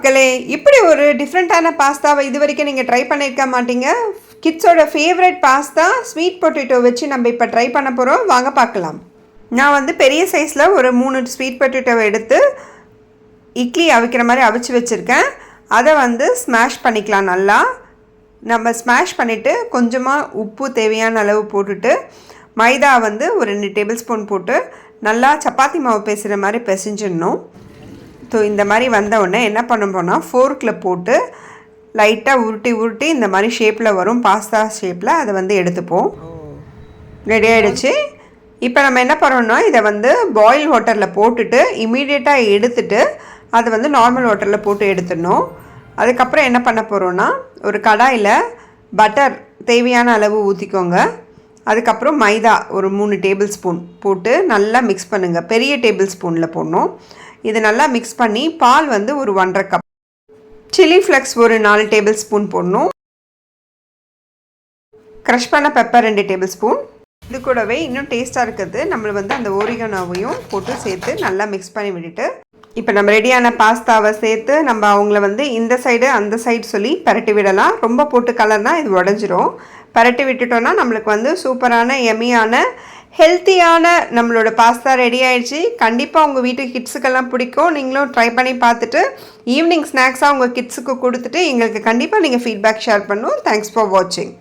மக்களே, இப்படி ஒரு டிஃப்ரெண்ட்டான பாஸ்தாவை இது வரைக்கும் நீங்கள் ட்ரை பண்ணியிருக்க மாட்டீங்க. கிட்ஸோட ஃபேவரட் பாஸ்தா ஸ்வீட் பொட்டேட்டோ வச்சு நம்ம இப்போ ட்ரை பண்ண போகிறோம். வாங்க பார்க்கலாம். நான் வந்து பெரிய சைஸில் ஒரு 3 ஸ்வீட் பொட்டேட்டோவை எடுத்து இட்லி அவிக்கிற மாதிரி அவிச்சு வச்சுருக்கேன். அதை வந்து ஸ்மாஷ் பண்ணிக்கலாம். நல்லா நம்ம ஸ்மாஷ் பண்ணிவிட்டு கொஞ்சமாக உப்பு தேவையான அளவு போட்டுட்டு மைதா வந்து ஒரு 2 டேபிள் ஸ்பூன் போட்டு நல்லா சப்பாத்தி மாவு பேசுகிற மாதிரி பிசைஞ்சிடணும். ஸோ இந்த மாதிரி வந்த உடனே என்ன பண்ண போனால் ஃபோர்க்கில் போட்டு லைட்டாக உருட்டி இந்த மாதிரி ஷேப்பில் வரும், பாஸ்தா ஷேப்பில். அதை வந்து எடுத்துப்போம். ரெடி ஆகிடுச்சு. இப்போ நம்ம என்ன பண்ணோம்னா இதை வந்து பாயில் வாட்டரில் போட்டுட்டு இமீடியட்டாக எடுத்துட்டு அதை வந்து நார்மல் வாட்டரில் போட்டு எடுத்துடணும். அதுக்கப்புறம் என்ன பண்ண போகிறோன்னா ஒரு கடாயில் பட்டர் தேவையான அளவு ஊற்றிக்கோங்க. அதுக்கப்புறம் மைதா ஒரு 3 டேபிள் ஸ்பூன் போட்டு நல்லா மிக்ஸ் பண்ணுங்கள். பெரிய டேபிள் ஸ்பூனில் போடணும். இது நல்லா மிக்ஸ் பண்ணி பால் வந்து ஒரு 1.5 கப், சில்லி ஃப்ளெக்ஸ் ஒரு 4 டேபிள் ஸ்பூன் போடணும். க்ரஷ் பண்ண பெப்பர் 2 டேபிள் ஸ்பூன். இது கூடவே இன்னும் டேஸ்ட்டாக இருக்கிறது நம்ம வந்து அந்த ஓரிகனோவையும் போட்டு சேர்த்து நல்லா மிக்ஸ் பண்ணி விட்டுட்டு இப்போ நம்ம ரெடியான பாஸ்தாவை சேர்த்து நம்ம அவங்கள வந்து இந்த சைடு அந்த சைடு சொல்லி பரட்டி விடலாம். ரொம்ப போட்டு கலர்னா இது உடஞ்சிரும். பரட்டி விட்டுட்டோன்னா நம்மளுக்கு வந்து சூப்பரான எம்மியான ஹெல்த்தியான நம்மளோட பாஸ்தா ரெடி ஆகிடுச்சு. கண்டிப்பாக உங்கள் வீட்டு கிட்ஸுக்கெல்லாம் பிடிக்கும். நீங்களும் ட்ரை பண்ணி பார்த்துட்டு ஈவினிங் ஸ்நாக்ஸாக உங்கள் கிட்ஸுக்கு கொடுத்துட்டு எங்களுக்கு கண்டிப்பாக நீங்கள் ஃபீட்பேக் ஷேர் பண்ணணும். தேங்க்ஸ் ஃபார் வாட்சிங்.